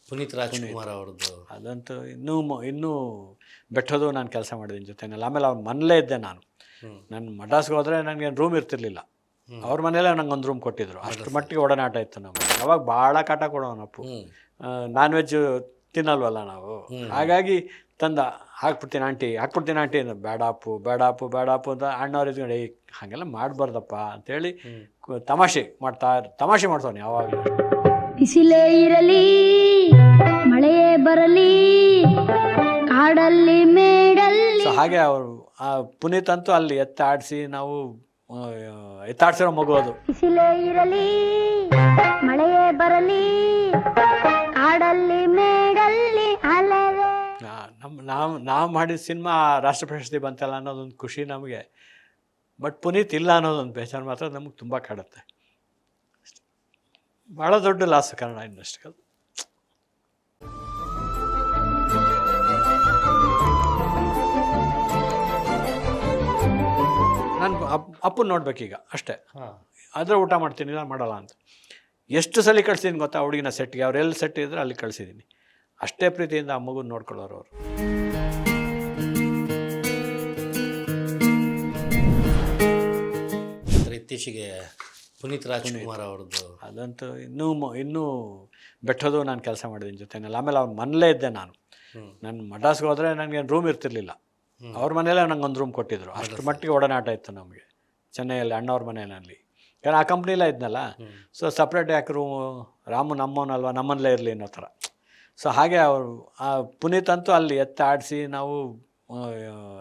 ಪುನೀತ್ ರಾಜ್ಕುಮಾರ್ ಅವ್ರದ್ದು ಅದಂತೂ ಇನ್ನೂ ಬೆಟ್ಟದು ನಾನು ಕೆಲಸ ಮಾಡಿದ್ದೀನಿ ಜೊತೆನಲ್ಲಿ. ಆಮೇಲೆ ಅವ್ರ ಮನೇಲೇ ಇದ್ದೆ ನಾನು. ನಾನು ಮಡ್ರಾಸ್ಗೆ ಹೋದರೆ ನನಗೆ ರೂಮ್ ಇರ್ತಿರ್ಲಿಲ್ಲ. ಅವ್ರ ಮನೇಲೇ ನಂಗೆ ಒಂದು ರೂಮ್ ಕೊಟ್ಟಿದ್ರು. ಅಷ್ಟರ ಮಟ್ಟಿಗೆ ಒಡನಾಟ ಇತ್ತು ನಮಗೆ. ಅವಾಗ ಭಾಳ ಕಾಟ ಕೊಡೋನಪ್ಪು. ನಾನ್ ವೆಜ್ ತಿನ್ನಲ್ವಲ್ಲ ನಾವು, ಹಾಗಾಗಿ ತಂದ ಹಾಕ್ಬಿಡ್ತೀನಿ ಆಂಟಿ ಅಂತ. ಬೇಡಾಪು ಅಂತ ಅಣ್ಣವ್ರು ಇದ್ಕೊಂಡು ಹಾಗೆಲ್ಲ ಮಾಡಬಾರ್ದಪ್ಪ ಅಂತೇಳಿ ತಮಾಷೆ ಮಾಡ್ತಾನೆ ಯಾವಾಗಲೂ. ಬಿಸಿಲೇ ಇರಲಿ ಮಳೆಯೇ ಬರಲಿ ಕಾಡಲ್ಲಿ ಮೇಡಲ್ಲಿ. ಸೊ ಹಾಗೆ ಅವರು ಪುನೀತ್ ಅಂತೂ ಅಲ್ಲಿ ಎತ್ತಾಡ್ಸಿರೋ ಮಗು ಅದು. ಬಿಸಿಲೇ ಇರಲಿ ಮಳೆಯೇ ಬರಲಿ ಕಾಡಲ್ಲಿ ಮೇಡಲ್ಲಿ ಅಲೆವೆ. ನಾವು ಮಾಡಿದ ಸಿನಿಮಾ ರಾಷ್ಟ್ರ ಪ್ರಶಸ್ತಿ ಬಂತಲ್ಲ ಅನ್ನೋದೊಂದು ಖುಷಿ ನಮಗೆ. ಬಟ್ ಪುನೀತ್ ಇಲ್ಲ ಅನ್ನೋದೊಂದು ಬೇಜಾರು ಮಾತ್ರ ನಮಗೆ ತುಂಬ ಕಾಡುತ್ತೆ. ಭಾಳ ದೊಡ್ಡ ಲಾಸ್ ಕನ್ನಡ ಇಂಡಸ್ಟ್ರಿಗೆ. ನಾನು ಅಪ್ಪನ ನೋಡ್ಬೇಕೀಗ ಅಷ್ಟೇ. ಆದರೆ ಊಟ ಮಾಡ್ತೀನಿ, ಇಲ್ಲ ಮಾಡಲ್ಲ ಅಂತ. ಎಷ್ಟು ಸಲ ಕಳಿಸಿದ್ದೀನಿ ಗೊತ್ತಾ ಹುಡುಗಿನ ಸೆಟ್ಗೆ. ಅವ್ರು ಎಲ್ಲಿ ಸೆಟ್ ಇದ್ರೆ ಅಲ್ಲಿ ಕಳಿಸಿದ್ದೀನಿ. ಅಷ್ಟೇ ಪ್ರೀತಿಯಿಂದ ಆ ಮಗುನ ನೋಡ್ಕೊಳ್ಳೋರು ಅವರು. ಇತ್ತೀಚೆಗೆ ಪುನೀತ್ ರಾಜ್ಕುಮಾರ್ ಅವ್ರದ್ದು ಅದಂತೂ ಇನ್ನೂ ಬೆಟ್ಟದು ನಾನು ಕೆಲಸ ಮಾಡಿದ್ದೀನಿ ಜೊತೆನಲ್ಲಿ. ಆಮೇಲೆ ಅವ್ರ ಮನೇಲೇ ಇದ್ದೆ ನಾನು. ನಾನು ಮಡ್ರಾಸ್ಗೆ ಹೋದರೆ ನನಗೆ ರೂಮ್ ಇರ್ತಿರ್ಲಿಲ್ಲ. ಅವ್ರ ಮನೇಲೇ ನಂಗೆ ಒಂದು ರೂಮ್ ಕೊಟ್ಟಿದ್ರು. ಅಷ್ಟರ ಮಟ್ಟಿಗೆ ಒಡನಾಟ ಇತ್ತು ನಮಗೆ ಚೆನ್ನೈಯಲ್ಲಿ ಅಣ್ಣವ್ರ ಮನೆಯಲ್ಲಿ. ಯಾಕಂದ್ರೆ ಆ ಕಂಪ್ನಿಲೇ ಇದ್ನಲ್ಲ. ಸೊ ಸಪ್ರೇಟ್ ಯಾಕೆ ರೂಮು, ರಾಮು ನಮ್ಮವನಲ್ವ, ನಮ್ಮನಲ್ಲೇ ಇರಲಿ ಅನ್ನೋ ಥರ. ಸೊ ಹಾಗೆ ಅವರು ಪುನೀತ್ ಅಂತೂ ಅಲ್ಲಿ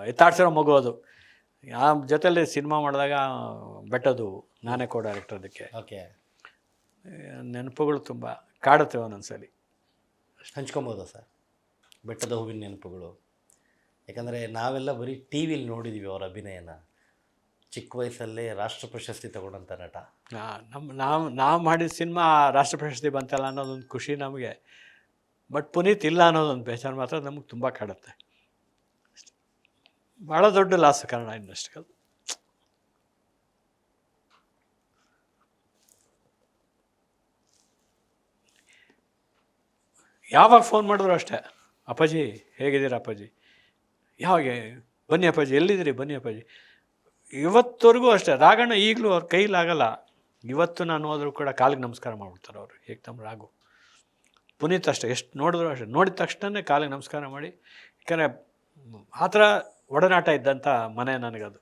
ಎತ್ತಾಡ್ಸಿರೋ ಮಗು ಅದು. ಆ ಜೊತೆಯಲ್ಲಿ ಸಿನಿಮಾ ಮಾಡಿದಾಗ ಬೆಟ್ಟದು ನಾನೇ ಡೈರೆಕ್ಟರ್. ಅದಕ್ಕೆ ಓಕೆ, ನೆನಪುಗಳು ತುಂಬ ಕಾಡುತ್ತೆ ಒಂದೊಂದ್ಸಲಿ. ಹಂಚ್ಕೊಬೋದಾ ಸರ್ ಬೆಟ್ಟದ ಹೂವಿನ ನೆನಪುಗಳು? ಯಾಕಂದರೆ ನಾವೆಲ್ಲ ಬರೀ ಟಿ ವಿಲಿ ನೋಡಿದ್ದೀವಿ ಅವರ ಅಭಿನಯನ. ಚಿಕ್ಕ ವಯಸ್ಸಲ್ಲೇ ರಾಷ್ಟ್ರ ಪ್ರಶಸ್ತಿ ತಗೊಂಡಂಥ ನಟ. ನಾವು ಮಾಡಿದ ಸಿನಿಮಾ ರಾಷ್ಟ್ರ ಪ್ರಶಸ್ತಿ ಬಂತಲ್ಲ ಅನ್ನೋದೊಂದು ಖುಷಿ ನಮಗೆ. ಬಟ್ ಪುನೀತ್ ಇಲ್ಲ ಅನ್ನೋದೊಂದು ಬೇಜಾರು ಮಾತ್ರ ನಮಗೆ ತುಂಬ ಕಾಡುತ್ತೆ. ಭಾಳ ದೊಡ್ಡ ಲಾಸ್ ಕನ್ನಡ ಇಂಡಸ್ಟ್ರಿಗೆ. ಯಾವಾಗ ಫೋನ್ ಮಾಡಿದ್ರು ಅಷ್ಟೇ, ಅಪ್ಪಾಜಿ ಹೇಗಿದ್ದೀರಾ ಅಪ್ಪಾಜಿ, ಯಾವಾಗ ಬನ್ನಿ ಅಪ್ಪಾಜಿ, ಎಲ್ಲಿದ್ದೀರಿ ಬನ್ನಿ ಅಪ್ಪಾಜಿ. ಇವತ್ತವರೆಗೂ ಅಷ್ಟೇ. ರಾಘಣ್ಣ ಈಗಲೂ ಅವ್ರ ಕೈಲಾಗಲ್ಲ. ಇವತ್ತು ನಾನು ಹೋದರೂ ಕೂಡ ಕಾಲಿಗೆ ನಮಸ್ಕಾರ ಮಾಡಿಬಿಡ್ತಾರೆ ಅವರು, ಏಕ್ದಮ್ ರಾಘು. ಪುನೀತ್ ಅಷ್ಟೇ, ಎಷ್ಟು ನೋಡಿದ್ರು ಅಷ್ಟೇ, ನೋಡಿದ ತಕ್ಷಣ ಕಾಲಿಗೆ ನಮಸ್ಕಾರ ಮಾಡಿ. ಯಾಕಂದರೆ ಆ ಥರ ಒಡನಾಟ ಇದ್ದಂಥ ಮನೆ ನನಗದು.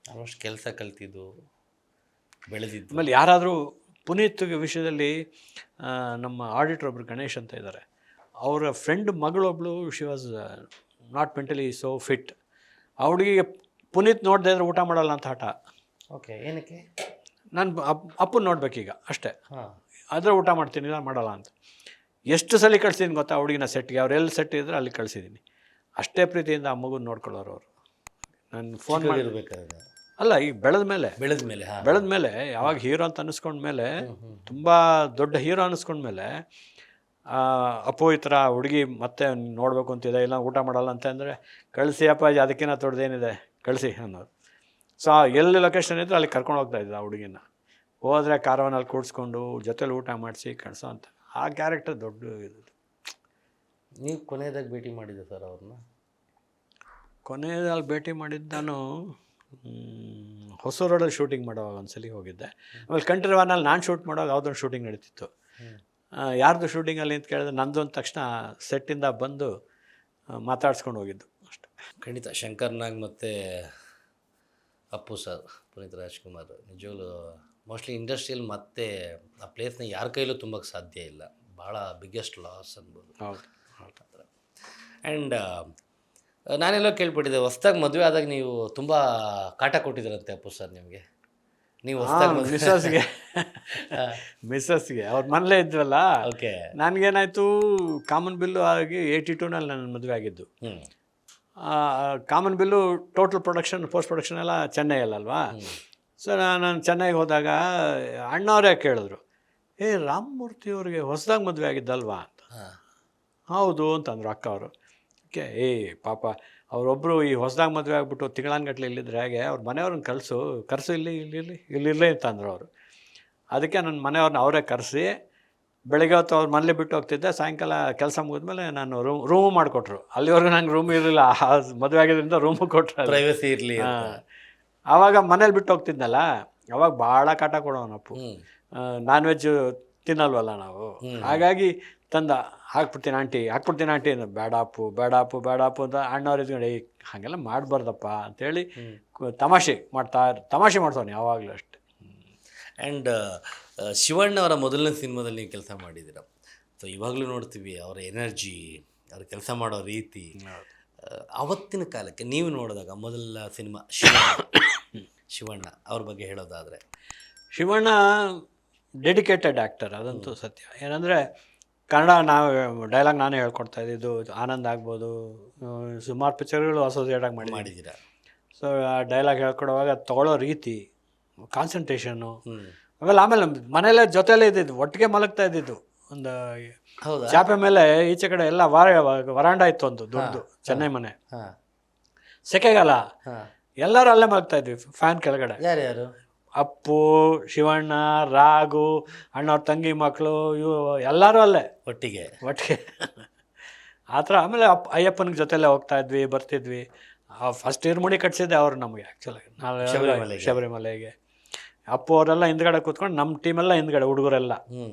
ಆಲ್ಮೋಸ್ಟ್ ಕೆಲಸ ಕಲ್ತಿದ್ದು ಬೆಳೆದಿದ್ದು. ಆಮೇಲೆ ಯಾರಾದರೂ ಪುನೀತ್ ವಿಷಯದಲ್ಲಿ ನಮ್ಮ ಆಡಿಟರ್ ಒಬ್ಬರು ಗಣೇಶ್ ಅಂತ ಇದ್ದಾರೆ. ಅವರ ಫ್ರೆಂಡ್ ಮಗಳೊಬ್ಬಳು, she was not mentally so fit. ಆ ಹುಡುಗಿಗೆ ಪುನೀತ್ ನೋಡದೆ ಇದ್ರೆ ಊಟ ಮಾಡಲ್ಲ ಅಂತ ಹಠ. ಓಕೆ, ಏನಕ್ಕೆ? ನಾನು ಅಪ್ಪನ ನೋಡ್ಬೇಕೀಗ ಅಷ್ಟೇ. ಆದರೆ ಊಟ ಮಾಡ್ತೀನಿ, ಇಲ್ಲ ಮಾಡಲ್ಲ ಅಂತ. ಎಷ್ಟು ಸಲ ಕಳಿಸಿದ್ದೀನಿ ಗೊತ್ತಾ ಹುಡುಗಿನ ಸೆಟ್ಗೆ. ಅವ್ರು ಎಲ್ಲಿ ಸೆಟ್ ಇದ್ರೆ ಅಲ್ಲಿ ಕಳಿಸಿದ್ದೀನಿ. ಅಷ್ಟೇ ಪ್ರೀತಿಯಿಂದ ಆ ಮಗುನ ನೋಡ್ಕೊಳ್ಳೋರು ಅವರು. ನಾನು ಫೋನ್ ಮಾಡಿರ್ಬೇಕಾದ್ರೆ ಅಲ್ಲ, ಈಗ ಬೆಳೆದ ಮೇಲೆ ಯಾವಾಗ ಹೀರೋ ಅಂತ ಅನ್ನಿಸ್ಕೊಂಡ್ಮೇಲೆ, ತುಂಬ ದೊಡ್ಡ ಹೀರೋ ಅನ್ನಿಸ್ಕೊಂಡ್ಮೇಲೆ, ಅಪ್ಪು ಈ ಥರ ಹುಡುಗಿ ಮತ್ತೆ ನೋಡಬೇಕು ಅಂತಿದೆ, ಇಲ್ಲ ಊಟ ಮಾಡಲ್ಲ ಅಂತ ಅಂದರೆ ಕಳಿಸಿ ಅಪ್ಪಾಜಿ, ಅದಕ್ಕಿಂತ ದೊಡ್ಡದೇನಿದೆ ಕಳಿಸಿ ಅನ್ನೋರು. ಸೊ ಎಲ್ಲಿ ಲೊಕೇಶನ್ ಇದ್ದರೆ ಅಲ್ಲಿ ಕರ್ಕೊಂಡು ಹೋಗ್ತಾ ಇದ್ದ ಆ ಹುಡುಗಿನ. ಹೋದರೆ ಕಾರವನಲ್ಲಿ ಕೂಡಿಸ್ಕೊಂಡು ಜೊತೆಲಿ ಊಟ ಮಾಡಿಸಿ ಕಳಿಸೋ ಅಂತ. ಆ ಕ್ಯಾರೆಕ್ಟರ್ ದೊಡ್ಡ ಇದು. ನೀವು ಕೊನೆಯದಾಗಿ ಭೇಟಿ ಮಾಡಿದ್ದೆ ಸರ್ ಅವ್ರನ್ನ? ಕೊನೆಯಲ್ಲಿ ಭೇಟಿ ಮಾಡಿದ್ದು ನಾನು ಹೊಸ ರೋಡಲ್ಲಿ ಶೂಟಿಂಗ್ ಮಾಡೋವಾಗ ಒಂದ್ಸಲಿ ಹೋಗಿದ್ದೆ. ಆಮೇಲೆ ಕಂಟ್ರಿ ವಾರ್ನಲ್ಲಿ ನಾನು ಶೂಟ್ ಮಾಡೋವಾಗ ಯಾವುದೊಂದು ಶೂಟಿಂಗ್ ನಡೀತಿತ್ತು. ಯಾರ್ದು ಶೂಟಿಂಗಲ್ಲಿ ಅಂತ ಕೇಳಿದ್ರೆ ನಂದು ಅಂದ ತಕ್ಷಣ ಸೆಟ್ಟಿಂದ ಬಂದು ಮಾತಾಡ್ಸ್ಕೊಂಡು ಹೋಗಿದ್ದು ಅಷ್ಟೆ. ಖಂಡಿತ ಶಂಕರ್ನಾಗ್ ಮತ್ತು ಅಪ್ಪು ಸರ್, ಪುನೀತ್ ರಾಜ್ಕುಮಾರ್ ನಿಜವಾಗ್ಲೂ ಮೋಸ್ಟ್ಲಿ ಇಂಡಸ್ಟ್ರಿಯಲ್ಲಿ ಮತ್ತೆ ಆ ಪ್ಲೇಸ್ನ ಯಾರ ಕೈಲೂ ತುಂಬಕ್ಕೆ ಸಾಧ್ಯ ಇಲ್ಲ. ಭಾಳ ಬಿಗ್ಗೆಸ್ಟ್ ಲಾಸ್ ಅನ್ಬೋದು. ಹೌದು. ಆ್ಯಂಡ್ ನಾನೆಲ್ಲೋ ಕೇಳ್ಪಟ್ಟಿದ್ದೆ, ಹೊಸ್ದಾಗಿ ಮದುವೆ ಆದಾಗ ನೀವು ತುಂಬ ಕಾಟ ಕೊಟ್ಟಿದ್ದೀರಂತೆ ಅಪ್ಪು ಸರ್ ನಿಮಗೆ. ನೀವು ಮಿಸ್ಸಸ್ಗೆ ಅವ್ರ ಮನೇಲೇ ಇದ್ವಲ್ಲ. ಓಕೆ, ನನಗೇನಾಯಿತು, ಕಾಮನ್ ಬಿಲ್ಲು ಆಗಿ 82ನಲ್ಲಿ ನನ್ನ ಮದುವೆ ಆಗಿದ್ದು. Common bill total production, post production ಎಲ್ಲ ಚೆನ್ನೈಯಲ್ಲಲ್ವಾ. ಸೊ ನಾನು ಚೆನ್ನೈಗೆ ಹೋದಾಗ ಅಣ್ಣವರೇ ಕೇಳಿದ್ರು, ರಾಮಮೂರ್ತಿ ಅವ್ರಿಗೆ ಹೊಸದಾಗಿ ಮದುವೆ ಆಗಿದ್ದಲ್ವಾ ಅಂತ. ಹೌದು ಅಂತಂದರು ಅಕ್ಕ ಅವರು. ಓಕೆ, ಪಾಪ ಅವರೊಬ್ಬರು ಈ ಹೊಸದಾಗಿ ಮದುವೆ ಆಗಿಬಿಟ್ಟು ತಿಂಗಳಾನ್ಗಟ್ಲೆ ಇಲ್ಲಿದ್ರೆ ಹೇಗೆ, ಅವ್ರ ಮನೆಯವ್ರನ್ನ ಕರೆಸು ಇಲ್ಲಿ ಅಂತಂದರು ಅವರು. ಅದಕ್ಕೆ ನನ್ನ ಮನೆಯವ್ರನ್ನ ಅವರೇ ಕರೆಸಿ ಬೆಳಗ್ಗೆ ಹೊತ್ತು ಅವ್ರು ಮನೇಲಿ ಬಿಟ್ಟು ಹೋಗ್ತಿದ್ದೆ, ಸಾಯಂಕಾಲ ಕೆಲಸ ಮುಗಿದ್ಮೇಲೆ ನಾನು ರೂಮು ಮಾಡಿಕೊಟ್ರು. ಅಲ್ಲಿವರೆಗೂ ನಂಗೆ ರೂಮ್ ಇರಲಿಲ್ಲ, ಮದುವೆ ಆಗಿದ್ದರಿಂದ ರೂಮು ಕೊಟ್ಟರು. ಪ್ರೈವಸಿ ಇರಲಿ. ಆವಾಗ ಮನೇಲಿ ಬಿಟ್ಟು ಹೋಗ್ತಿದ್ನಲ್ಲ, ಅವಾಗ ಭಾಳ ಕಾಟ ಕೊಡೋನಪ್ಪು. ನಾನ್ ವೆಜ್ ತಿನ್ನಲ್ವಲ್ಲ ನಾವು, ಹಾಗಾಗಿ ತಂದ ಹಾಕ್ಬಿಡ್ತೀನಿ ಆಂಟಿ ಬೇಡಾಪು ಅಂತ ಅಣ್ಣವ್ರು ಇದ್ಕೊಂಡು ಹಾಗೆಲ್ಲ ಮಾಡಬಾರ್ದಪ್ಪ ಅಂತೇಳಿ ತಮಾಷೆ ಮಾಡ್ತಾನೆ ಯಾವಾಗಲೂ ಅಷ್ಟೆ. ಆ್ಯಂಡ್ ಶಿವಣ್ಣ ಅವರ ಮೊದಲನೇ ಸಿನಿಮಾದಲ್ಲಿ ನೀವು ಕೆಲಸ ಮಾಡಿದ್ದೀರ. ಸೊ ಇವಾಗಲೂ ನೋಡ್ತೀವಿ ಅವರ ಎನರ್ಜಿ, ಅವ್ರ ಕೆಲಸ ಮಾಡೋ ರೀತಿ. ಅವತ್ತಿನ ಕಾಲಕ್ಕೆ ನೀವು ನೋಡಿದಾಗ ಮೊದಲ ಸಿನಿಮಾ ಶಿವಣ್ಣ ಅವ್ರ ಬಗ್ಗೆ ಹೇಳೋದಾದರೆ, ಶಿವಣ್ಣ ಡೆಡಿಕೇಟೆಡ್ ಆ್ಯಕ್ಟರ್, ಅದಂತೂ ಸತ್ಯ. ಏನಂದರೆ ಕನ್ನಡ ನಾವು ಡೈಲಾಗ್ ನಾನೇ ಹೇಳ್ಕೊಡ್ತಾ ಇದ್ದಿದ್ದು, ಆನಂದ್ ಆಗ್ಬೋದು, ಸುಮಾರು ಪಿಕ್ಚರ್ಗಳು ಅಸೋಸಿಯೇಟಾಗಿ ಮಾಡಿದ್ದೀರ. ಸೊ ಆ ಡೈಲಾಗ್ ಹೇಳ್ಕೊಡುವಾಗ ತೊಗೊಳ್ಳೋ ರೀತಿ, ಕಾನ್ಸಂಟ್ರೇಷನ್ನು, ಆಮೇಲೆ ಮನೆಯಲ್ಲೇ ಜೊತೆಯಲ್ಲೇ ಇದ್ದಿದ್ದು, ಒಟ್ಟಿಗೆ ಮಲಗ್ತಾ ಇದ್ದಿದ್ದು. ಒಂದು ಚಾಪೆ ಮೇಲೆ ಈಚೆ ಕಡೆ ಎಲ್ಲ ವರಾಂಡ ಇತ್ತು, ಒಂದು ದೊಡ್ಡದು ಚೆನ್ನೈ ಮನೆ. ಸೆಕೆಗಾಲ ಎಲ್ಲರೂ ಅಲ್ಲೇ ಮಲಗ್ತಾ ಇದ್ವಿ, ಫ್ಯಾನ್ ಕೆಳಗಡೆ. ಯಾರ್ಯಾರು? ಅಪ್ಪು, ಶಿವಣ್ಣ, ರಾಘು, ಅಣ್ಣವ್ರ ತಂಗಿ ಮಕ್ಕಳು, ಇವು ಎಲ್ಲರೂ ಅಲ್ಲೇ ಒಟ್ಟಿಗೆ ಆ ಥರ. ಆಮೇಲೆ ಅಯ್ಯಪ್ಪನಿಗೆ ಜೊತೆಲ್ಲೇ ಹೋಗ್ತಾ ಇದ್ವಿ, ಬರ್ತಿದ್ವಿ. ಫಸ್ಟ್ ಇರ್ಮುಡಿ ಕಟ್ಸಿದ್ದೆ ಅವರು ನಮಗೆ, ಆ್ಯಕ್ಚುಲಾಗಿ ನಾವು ಶಬರಿಮಲೆಗೆ. ಅಪ್ಪು ಅವರೆಲ್ಲ ಹಿಂದ್ಗಡೆ ಕೂತ್ಕೊಂಡು, ನಮ್ಮ ಟೀಮೆಲ್ಲ ಹಿಂದ್ಗಡೆ, ಹುಡುಗರೆಲ್ಲ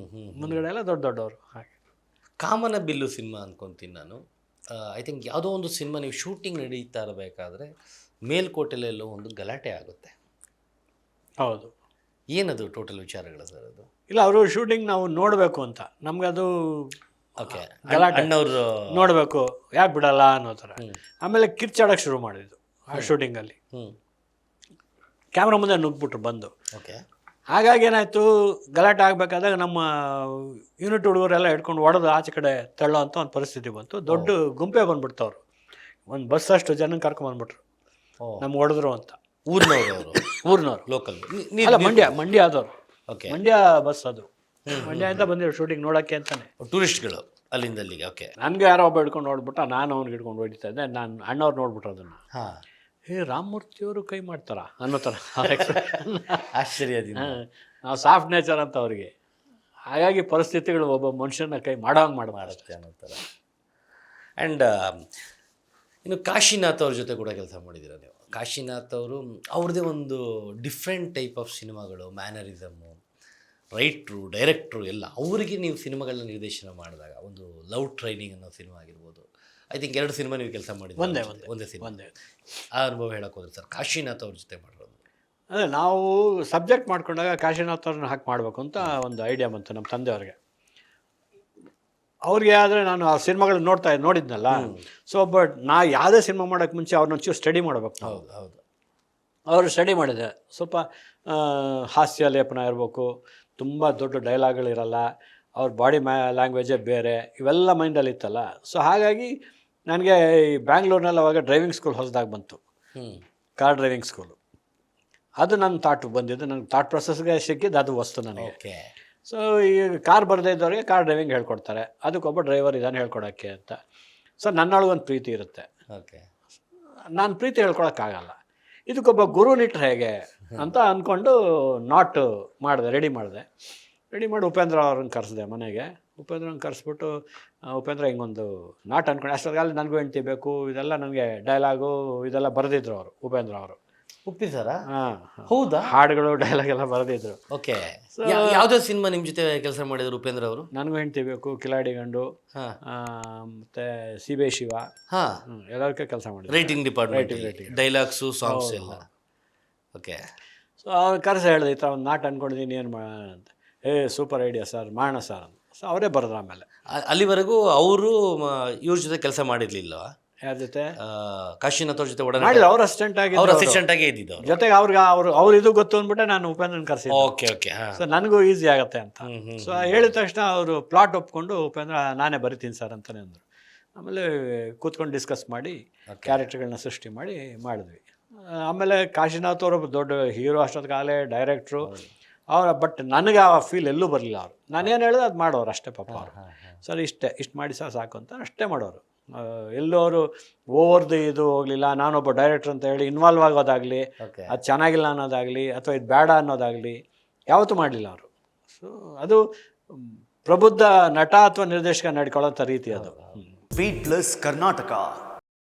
ಮುಂದ್ಗಡೆ ಎಲ್ಲ ದೊಡ್ಡವರು. ಹಾಗೆ ಕಾಮನ ಬಿಲ್ಲು ಸಿನಿಮಾ ಅಂದ್ಕೊತೀನಿ ನಾನು. ಐ ಥಿಂಕ್ ಯಾವುದೋ ಒಂದು ಸಿನಿಮಾ ನೀವು ಶೂಟಿಂಗ್ ನಡೀತಾ ಇರಬೇಕಾದ್ರೆ ಮೇಲ್ಕೋಟೆಲೆಲ್ಲೋ ಒಂದು ಗಲಾಟೆ ಆಗುತ್ತೆ. ಹೌದು. ಏನದು ಟೋಟಲ್ ವಿಚಾರಗಳು ಸರ್ ಅದು? ಇಲ್ಲ, ಅವರು ಶೂಟಿಂಗ್ ನಾವು ನೋಡಬೇಕು ಅಂತ, ನಮಗದು ಓಕೆ ಗಲಾಟೆ ಅಣ್ಣವ್ರು ನೋಡಬೇಕು, ಯಾಕೆ ಬಿಡಲ್ಲ ಅನ್ನೋ ಥರ. ಆಮೇಲೆ ಕಿರ್ಚಾಡೋಕ್ಕೆ ಶುರು ಮಾಡಿದ್ದು ಆ ಶೂಟಿಂಗಲ್ಲಿ. ಕ್ಯಾಮ್ರಾ ಮುಂದೆ ನುಗ್ಬಿಟ್ರು ಬಂದು. ಓಕೆ. ಹಾಗಾಗಿ ಏನಾಯಿತು, ಗಲಾಟೆ ಆಗಬೇಕಾದಾಗ ನಮ್ಮ ಯೂನಿಟ್ ಹುಡುಗರೆಲ್ಲ ಹಿಡ್ಕೊಂಡು ಹೊಡೆದು ಆಚೆ ಕಡೆ ತಳ್ಳೋ ಅಂತ ಒಂದು ಪರಿಸ್ಥಿತಿ ಬಂತು. ದೊಡ್ಡ ಗುಂಪೆ ಬಂದ್ಬಿಡ್ತು. ಅವರು ಒಂದು ಬಸ್ ಅಷ್ಟು ಜನ ಕರ್ಕೊಂಬಂದ್ಬಿಟ್ರು, ನಮ್ಗೆ ಹೊಡೆದ್ರು ಅಂತ. ಊರಿನವ್ರು ಲೋಕಲ್ ಅಲ್ಲ, ಮಂಡ್ಯ ಆದವರು. ಓಕೆ. ಮಂಡ್ಯ ಬಸ್ ಅದು, ಮಂಡ್ಯ ಅಂತ ಬಂದಿರೋ ಶೂಟಿಂಗ್ ನೋಡೋಕ್ಕೆ ಅಂತಾನೆ, ಟೂರಿಸ್ಟ್ಗಳು ಅಲ್ಲಿಂದ ಅಲ್ಲಿಗೆ. ಓಕೆ. ನನಗೆ ಯಾರೋ ಒಬ್ಬ ಹಿಡ್ಕೊಂಡು ನೋಡ್ಬಿಟ್ಟ, ನಾನು ಅವ್ನಿಗೆ ಹಿಡ್ಕೊಂಡು ಹೊಡಿತಾ ಇದ್ದೆ. ನಾನು ಅಣ್ಣವ್ರು ನೋಡ್ಬಿಟ್ರು ಅದನ್ನು. ರಾಮಮೂರ್ತಿಯವರು ಕೈ ಮಾಡ್ತಾರ ಅನ್ನೋ ಥರ ಆಶ್ಚರ್ಯದಿಂದ. ನಾವು ಸಾಫ್ಟ್ ನೇಚರ್ ಅಂತ ಅವ್ರಿಗೆ, ಹಾಗಾಗಿ ಪರಿಸ್ಥಿತಿಗಳು ಒಬ್ಬ ಮನುಷ್ಯನ ಕೈ ಮಾಡೋಂಗೆ ಮಾಡುತ್ತೆ ಅನ್ನೋ ಥರ. ಆ್ಯಂಡ್ ಇನ್ನು ಕಾಶಿನಾಥ್ ಅವ್ರ ಜೊತೆ ಕೂಡ ಕೆಲಸ ಮಾಡಿದ್ದೀರ ನೀವು. ಕಾಶಿನಾಥ್ ಅವರು ಅವ್ರದ್ದೇ ಒಂದು ಡಿಫ್ರೆಂಟ್ ಟೈಪ್ ಆಫ್ ಸಿನಿಮಾಗಳು, ಮ್ಯಾನರಿಸಮ್ಮು, ರೈಟ್ರು, ಡೈರೆಕ್ಟ್ರು ಎಲ್ಲ. ಅವರಿಗೆ ನೀವು ಸಿನಿಮಾಗಳನ್ನ ನಿರ್ದೇಶನ ಮಾಡಿದಾಗ, ಒಂದು ಲವ್ ಟ್ರೈನಿಂಗ್ ಅನ್ನೋ ಸಿನಿಮಾ ಆಗಿರ್ಬೋದು, ಐ ಥಿಂಕ್ 2 ಸಿನಿಮಾ ನೀವು ಕೆಲಸ ಮಾಡಿದ್ದೀವಿ. ಒಂದೇ ಸಿನಿಮಾ. ಆ ಅನುಭವ ಹೇಳಕ್ಕೆ ಹೋದ್ರೆ ಸರ್, ಕಾಶಿನಾಥ್ ಅವ್ರ ಜೊತೆ ಮಾಡಿರೋದು? ಅದೇ ನಾವು ಸಬ್ಜೆಕ್ಟ್ ಮಾಡ್ಕೊಂಡಾಗ ಕಾಶಿನಾಥ್ ಅವ್ರನ್ನ ಹಾಕಿ ಮಾಡಬೇಕು ಅಂತ ಒಂದು ಐಡಿಯಾ ಬಂತು ನಮ್ಮ ತಂದೆಯವ್ರಿಗೆ. ಅವ್ರಿಗೆ ಆದರೆ ನಾನು ಆ ಸಿನಿಮಾಗಳನ್ನ ನೋಡಿದ್ನಲ್ಲ. ಸೊ ಬಟ್ ನಾ ಯಾವುದೇ ಸಿನಿಮಾ ಮಾಡೋಕ್ಕೆ ಮುಂಚೆ ಅವ್ರನ್ನ ಒಂಚೂರು ಸ್ಟಡಿ ಮಾಡಬೇಕು. ಹೌದು. ಅವರು ಸ್ಟಡಿ ಮಾಡಿದೆ. ಸ್ವಲ್ಪ ಹಾಸ್ಯ ಲೇಪನ ಇರಬೇಕು, ತುಂಬ ದೊಡ್ಡ ಡೈಲಾಗ್ಗಳಿರಲ್ಲ, ಅವ್ರ ಬಾಡಿ ಲ್ಯಾಂಗ್ವೇಜೇ ಬೇರೆ, ಇವೆಲ್ಲ ಮೈಂಡಲ್ಲಿ ಇತ್ತಲ್ಲ. ಸೊ ಹಾಗಾಗಿ ನನಗೆ ಈ ಬ್ಯಾಂಗ್ಳೂರ್ನಲ್ಲಿ ಅವಾಗ ಡ್ರೈವಿಂಗ್ ಸ್ಕೂಲ್ ಹೊಸದಾಗಿ ಬಂತು, ಕಾರ್ ಡ್ರೈವಿಂಗ್ ಸ್ಕೂಲು. ಅದು ನನ್ನ ಥಾಟ್ ಬಂದಿದ್ದು, ನನಗೆ ಥಾಟ್ ಪ್ರೊಸೆಸ್ಗೆ ಸಿಕ್ಕಿದ್ದು ಅದು ವಸ್ತು ನನಗೆ. ಸೊ ಈ ಕಾರ್ ಬರದೇ ಇದ್ದವ್ರಿಗೆ ಕಾರ್ ಡ್ರೈವಿಂಗ್ ಹೇಳ್ಕೊಡ್ತಾರೆ, ಅದಕ್ಕೊಬ್ಬ ಡ್ರೈವರ್ ಇದ್ದಾನೆ ಹೇಳ್ಕೊಡೋಕ್ಕೆ ಅಂತ. ಸೊ ನನ್ನೊಳಗೊಂದು ಪ್ರೀತಿ ಇರುತ್ತೆ. ಓಕೆ. ನಾನು ಪ್ರೀತಿ ಹೇಳ್ಕೊಳಕ್ಕಾಗಲ್ಲ, ಇದಕ್ಕೊಬ್ಬ ಗುರು ನಿಟ್ರೆ ಹೇಗೆ ಅಂತ ಅಂದ್ಕೊಂಡು ರೆಡಿ ಮಾಡಿ ಉಪೇಂದ್ರ ಅವ್ರನ್ನ ಕರೆಸಿದೆ ಮನೆಗೆ. ಉಪೇಂದ್ರನ ಕರೆಸ್ಬಿಟ್ಟು, ಉಪೇಂದ್ರ ಹಿಂಗೊಂದು ನಾಟ್ ಅಂದ್ಕೊಂಡು, ಅಷ್ಟೊತ್ತಿಗೆ ನನಗೂ ಹೆಂಡ್ತಿ ಬೇಕು, ಇದೆಲ್ಲ ನನಗೆ ಡೈಲಾಗು ಇದೆಲ್ಲ ಬರೆದಿದ್ರು ಅವರು, ಉಪೇಂದ್ರ ಅವರು. ಒಪ್ಪಿಸಾರಾ? ಹಾಂ, ಹೌದಾ? ಹಾಡುಗಳು ಡೈಲಾಗ್ ಎಲ್ಲ ಬರೆದಿದ್ರು. ಓಕೆ. ಯಾವುದೋ ಸಿನಿಮಾ ನಿಮ್ಮ ಜೊತೆ ಕೆಲಸ ಮಾಡಿದ್ರು ಉಪೇಂದ್ರ ಅವರು? ನನಗೂ ಹೆಂಡ್ತಿ ಬೇಕು, ಕಿಲಾಡಿ ಗಂಡು, ಮತ್ತು ಸಿಬೆ ಶಿವ, ಎಲ್ಲರಿಗೂ ಕೆಲಸ ಮಾಡಿದ್ರು. ರೈಟಿಂಗ್ ಡಿಪಾರ್ಟ್ಮೆಂಟ್, ಡೈಲಾಗ್ಸು, ಸಾಂಗ್ಸ್ ಎಲ್ಲ. ಓಕೆ. ಸೊ ಅವ್ರು ಕರೆಸಿ ಹೇಳಿದೆ, ಈ ಥರ ಒಂದು ನಾಟ್ ಅಂದ್ಕೊಂಡಿದ್ದೀನಿ, ಏನು ಮಾಡೋಣ ಅಂತ. ಸೂಪರ್ ಐಡಿಯಾ ಸರ್, ಮಾಡೋಣ ಸರ್ ಅಂತ. ಸೊ ಅವರೇ ಬರೆದ್ರು. ಆಮೇಲೆ ಅಲ್ಲಿವರೆಗೂ ಅವರು ಇವ್ರ ಜೊತೆ ಕೆಲಸ ಮಾಡಿರಲಿಲ್ಲ. ಯಾರ ಜೊತೆ? ಕಾಶಿನಾಥ್ ಅವ್ರ ಜೊತೆ ಮಾಡಿಲ್ಲ, ಅವ್ರು ಅಸಿಸ್ಟೆಂಟ್ ಆಗೇ ಇದ್ದಿದ್ದು. ಜೊತೆಗೆ ಅವ್ರು ಇದು ಗೊತ್ತು ಅಂದ್ಬಿಟ್ಟೆ ನಾನು ಉಪೇಂದ್ರನ ಕರೆಸಿದ್ದೆ. ಓಕೆ. ಸೊ ನನಗೂ ಈಸಿ ಆಗುತ್ತೆ ಅಂತ. ಸೊ ಹೇಳಿದ ತಕ್ಷಣ ಅವರು ಪ್ಲಾಟ್ ಒಪ್ಕೊಂಡು, ಉಪೇಂದ್ರ ನಾನೇ ಬರಿತೀನಿ ಸರ್ ಅಂತಲೇ ಅಂದರು. ಆಮೇಲೆ ಕೂತ್ಕೊಂಡು ಡಿಸ್ಕಸ್ ಮಾಡಿ ಕ್ಯಾರೆಕ್ಟರ್ಗಳನ್ನ ಸೃಷ್ಟಿ ಮಾಡಿದ್ವಿ. ಆಮೇಲೆ ಕಾಶಿನಾಥ್ ಅವರು ದೊಡ್ಡ ಹೀರೋ, ಅಷ್ಟೊತ್ತಿಗಾಗಲೇ ಡೈರೆಕ್ಟ್ರು ಬಟ್ ನನಗೆ ಆ ಫೀಲ್ ಎಲ್ಲೂ ಬರಲಿಲ್ಲ. ಅವರು ನಾನೇನು ಹೇಳಿದೆ ಅದು ಮಾಡೋರು ಅಷ್ಟೇ ಪಾಪ ಅವರು. ಸರ್ ಇಷ್ಟು ಮಾಡಿ ಸರ್ ಸಾಕು ಅಂತ ಅಷ್ಟೇ ಮಾಡೋರು. ಎಲ್ಲೂ ಅವರು ಓವರ್ದು ಇದು ಹೋಗಲಿಲ್ಲ. ನಾನೊಬ್ಬ ಡೈರೆಕ್ಟ್ರ್ ಅಂತ ಹೇಳಿ ಇನ್ವಾಲ್ವ್ ಆಗೋದಾಗಲಿ, ಅದು ಚೆನ್ನಾಗಿಲ್ಲ ಅನ್ನೋದಾಗಲಿ, ಅಥವಾ ಇದು ಬೇಡ ಅನ್ನೋದಾಗಲಿ ಯಾವತ್ತೂ ಮಾಡಲಿಲ್ಲ ಅವರು. ಸೊ ಅದು ಪ್ರಬುದ್ಧ ನಟ ಅಥವಾ ನಿರ್ದೇಶಕ ನಡ್ಕೊಳ್ಳೋಂಥ ರೀತಿ ಅದು. Beat plus Karnataka.